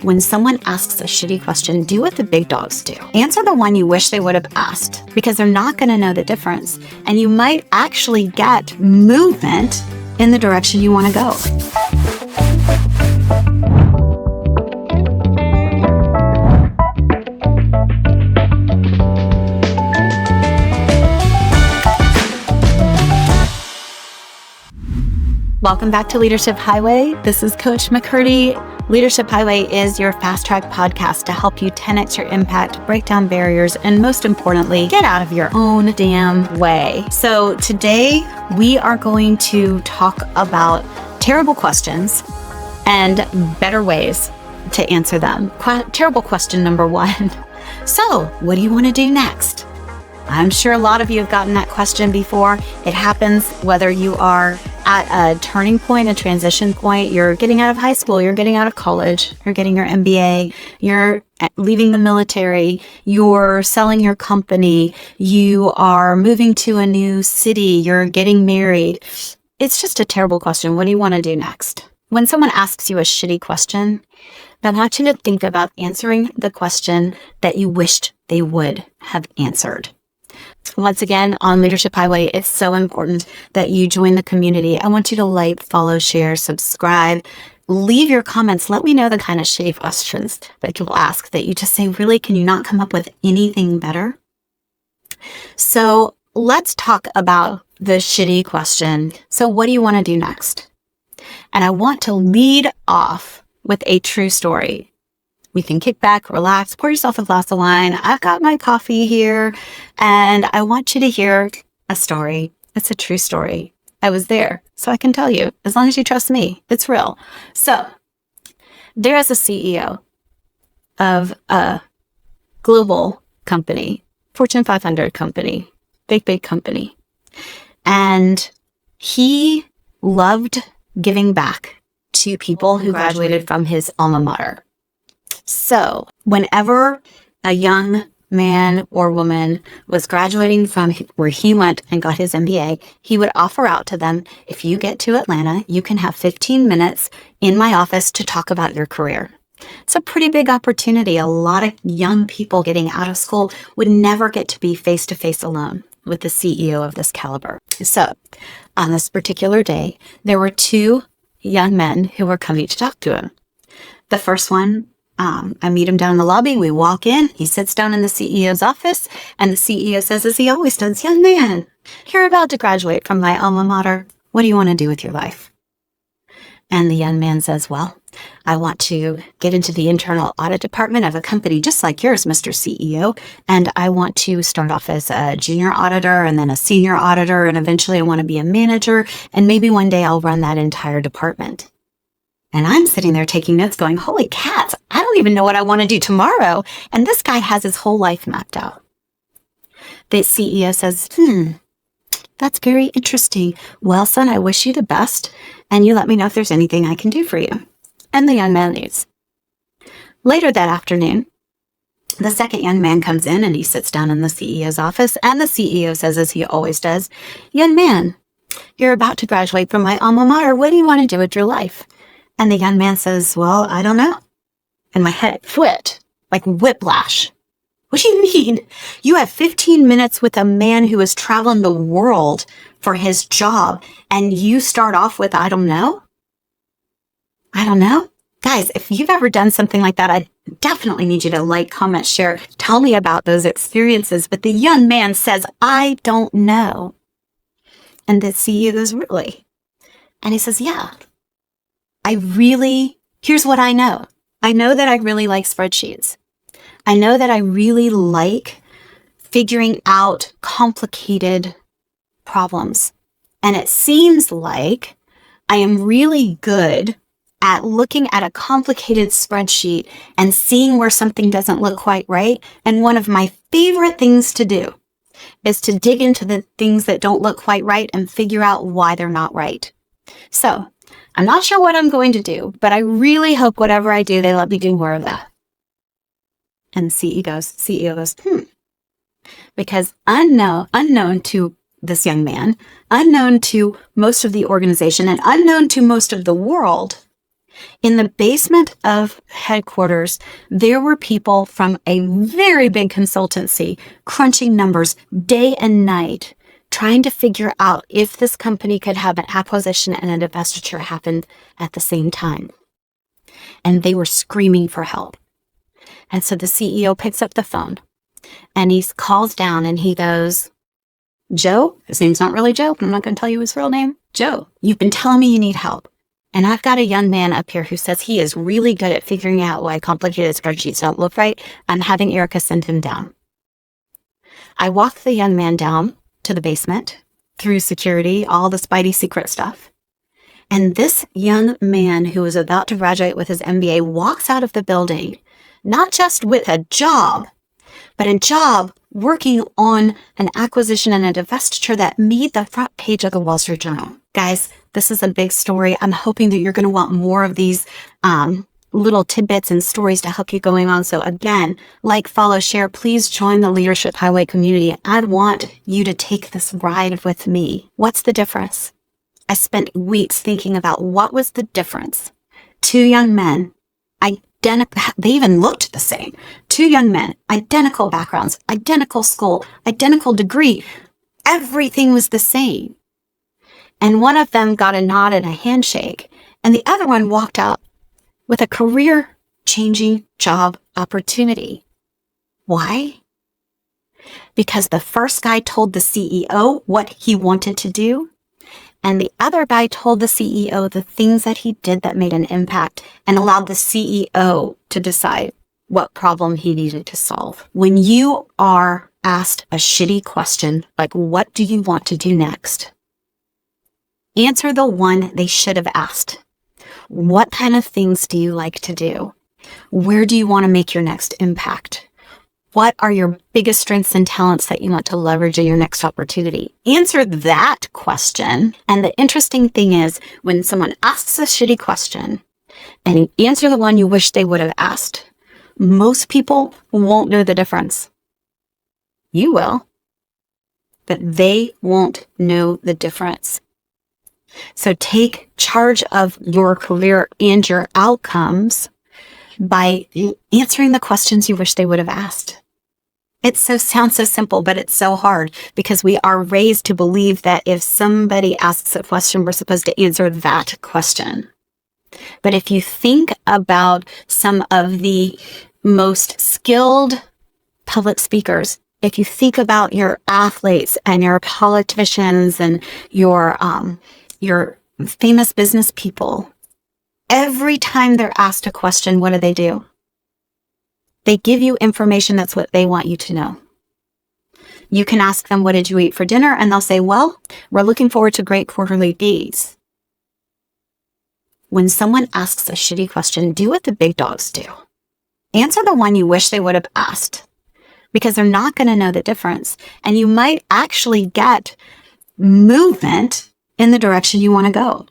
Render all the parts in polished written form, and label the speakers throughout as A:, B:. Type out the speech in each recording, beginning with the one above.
A: when someone asks a shitty question, do what the big dogs do. Answer the one you wish they would have asked, because they're not going to know the difference. And you might actually get movement in the direction you want to go. Welcome back to Leadership Highway. This is Coach McCurdy. Leadership Highway is your fast track podcast to help you 10x your impact, break down barriers, and most importantly, get out of your own damn way. So today we are going to talk about terrible questions and better ways to answer them. Terrible question number one. So what do you want to do next? I'm sure a lot of you have gotten that question before. It happens whether you are at a turning point, a transition point, you're getting out of high school, you're getting out of college, you're getting your MBA, you're leaving the military, you're selling your company, you are moving to a new city, you're getting married. It's just a terrible question. What do you want to do next? When someone asks you a shitty question, I want you to think about answering the question that you wished they would have answered. Once again, on Leadership Highway, it's so important that you join the community. I want you to like, follow, share, subscribe, leave your comments. Let me know the kind of shitty questions that you'll ask that you just say, really, can you not come up with anything better? So let's talk about the shitty question. So what do you want to do next? And I want to lead off with a true story. We can kick back, relax, pour yourself a glass of wine. I've got my coffee here, and I want you to hear a story. It's a true story. I was there, so I can tell you, as long as you trust me, it's real. So there is a CEO of a global company, Fortune 500 company, big company. And he loved giving back to people who graduated from his alma mater. So whenever a young man or woman was graduating from where he went and got his MBA, he would offer out to them, if you get to Atlanta, you can have 15 minutes in my office to talk about your career. It's a pretty big opportunity. A lot of young people getting out of school would never get to be face-to-face alone with the CEO of this caliber. So on this particular day, there were two young men who were coming to talk to him. The first one, I meet him down in the lobby. We walk in. He sits down in the CEO's office, and the CEO says, as he always does, young man, you're about to graduate from my alma mater. What do you want to do with your life? And the young man says, well, I want to get into the internal audit department of a company just like yours, Mr. CEO. And I want to start off as a junior auditor and then a senior auditor. And eventually I want to be a manager. And maybe one day I'll run that entire department. And I'm sitting there taking notes going, holy cats, I don't even know what I want to do tomorrow. And this guy has his whole life mapped out. The CEO says, that's very interesting. Well, son, I wish you the best. And you let me know if there's anything I can do for you. And the young man leaves. Later that afternoon, the second young man comes in and he sits down in the CEO's office. And the CEO says, as he always does, young man, you're about to graduate from my alma mater. What do you want to do with your life? And the young man says, well, I don't know. And my head flipped, like whiplash. What do you mean? You have 15 minutes with a man who is traveling the world for his job, and you start off with, I don't know? I don't know? Guys, if you've ever done something like that, I definitely need you to like, comment, share. Tell me about those experiences. But the young man says, I don't know. And the CEO goes, really? And he says, yeah. Here's what I know. I know that I really like spreadsheets. I know that I really like figuring out complicated problems. And it seems like I am really good at looking at a complicated spreadsheet and seeing where something doesn't look quite right. And one of my favorite things to do is to dig into the things that don't look quite right and figure out why they're not right. So I'm not sure what I'm going to do, but I really hope whatever I do, they let me do more of that. And the CEO goes, because unknown to this young man, unknown to most of the organization, and unknown to most of the world, In the basement of headquarters, there were people from a very big consultancy crunching numbers day and night, trying to figure out if this company could have an acquisition and a divestiture happen at the same time. And they were screaming for help. And so the CEO picks up the phone and he calls down and he goes, Joe, his name's not really Joe, I'm not going to tell you his real name. Joe, you've been telling me you need help. And I've got a young man up here who says he is really good at figuring out why complicated spreadsheets don't look right. I'm having Erica send him down. I walk the young man down to the basement through security, all the Spidey secret stuff. And this young man who is about to graduate with his MBA walks out of the building, not just with a job, but a job working on an acquisition and a divestiture that made the front page of the Wall Street Journal. Guys, this is a big story. I'm hoping that you're going to want more of these little tidbits and stories to help you going on. So again, like, follow, share, please join the Leadership Highway community. I want you to take this ride with me. What's the difference? I spent weeks thinking about what was the difference. Two young men, identical, they even looked the same. Two young men, identical backgrounds, identical school, identical degree. Everything was the same. And one of them got a nod and a handshake, and the other one walked out with a career-changing job opportunity. Why? Because the first guy told the CEO what he wanted to do, and the other guy told the CEO the things that he did that made an impact and allowed the CEO to decide what problem he needed to solve. When you are asked a shitty question, like, what do you want to do next? Answer the one they should have asked. What kind of things do you like to do? Where do you want to make your next impact? What are your biggest strengths and talents that you want to leverage in your next opportunity? Answer that question. And the interesting thing is, when someone asks a shitty question and you answer the one you wish they would have asked, most people won't know the difference. You will, but they won't know the difference. So take charge of your career and your outcomes by answering the questions you wish they would have asked. It sounds so simple, but it's so hard because we are raised to believe that if somebody asks a question, we're supposed to answer that question. But if you think about some of the most skilled public speakers, if you think about your athletes and your politicians and your famous business people, every time they're asked a question, what do? They give you information that's what they want you to know. You can ask them, what did you eat for dinner? And they'll say, well, we're looking forward to great quarterly Ds. When someone asks a shitty question, do what the big dogs do. Answer the one you wish they would have asked, because they're not going to know the difference. And you might actually get movement in the direction you want to go.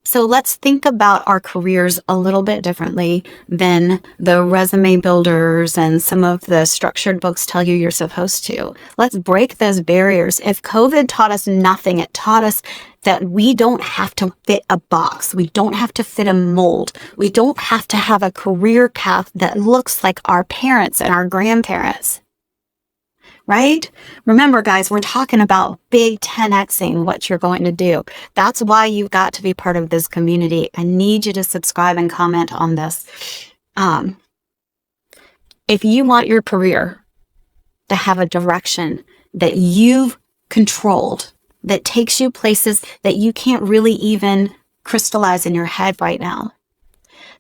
A: So let's think about our careers a little bit differently than the resume builders and some of the structured books tell you you're supposed to. Let's break those barriers. If COVID taught us nothing, it taught us that we don't have to fit a box. We don't have to fit a mold. We don't have to have a career path that looks like our parents and our grandparents. Right? Remember, guys, we're talking about big 10xing what you're going to do. That's why you've got to be part of this community. I need you to subscribe and comment on this. If you want your career to have a direction that you've controlled, that takes you places that you can't really even crystallize in your head right now,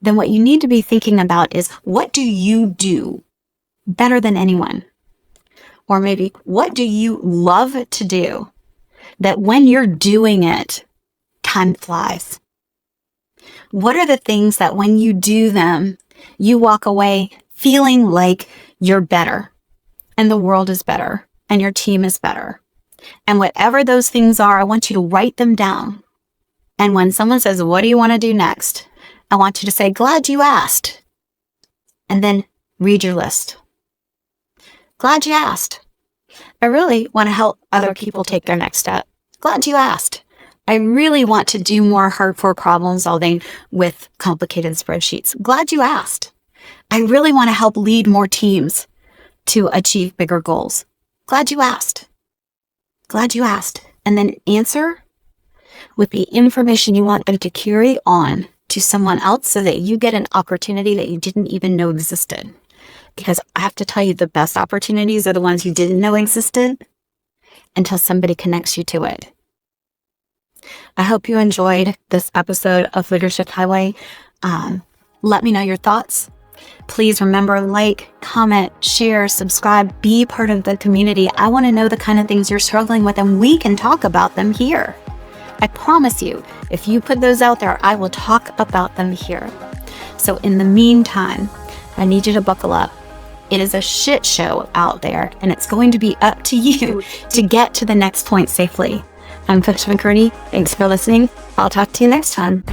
A: then what you need to be thinking about is, what do you do better than anyone? Or maybe, what do you love to do that when you're doing it, time flies? What are the things that when you do them, you walk away feeling like you're better and the world is better and your team is better? And whatever those things are, I want you to write them down. And when someone says, what do you want to do next? I want you to say, glad you asked. And then read your list. Glad you asked. I really want to help other people take their next step. Glad you asked. I really want to do more hardcore problem solving with complicated spreadsheets. Glad you asked. I really want to help lead more teams to achieve bigger goals. Glad you asked. Glad you asked. And then answer with the information you want them to carry on to someone else so that you get an opportunity that you didn't even know existed. Because I have to tell you, the best opportunities are the ones you didn't know existed until somebody connects you to it. I hope you enjoyed this episode of Leadership Highway. Let me know your thoughts. Please remember, like, comment, share, subscribe, be part of the community. I want to know the kind of things you're struggling with, and we can talk about them here. I promise you, if you put those out there, I will talk about them here. So in the meantime, I need you to buckle up. It is a shit show out there, and it's going to be up to you to get to the next point safely. I'm Coach McCurdy. Thanks for listening. I'll talk to you next time.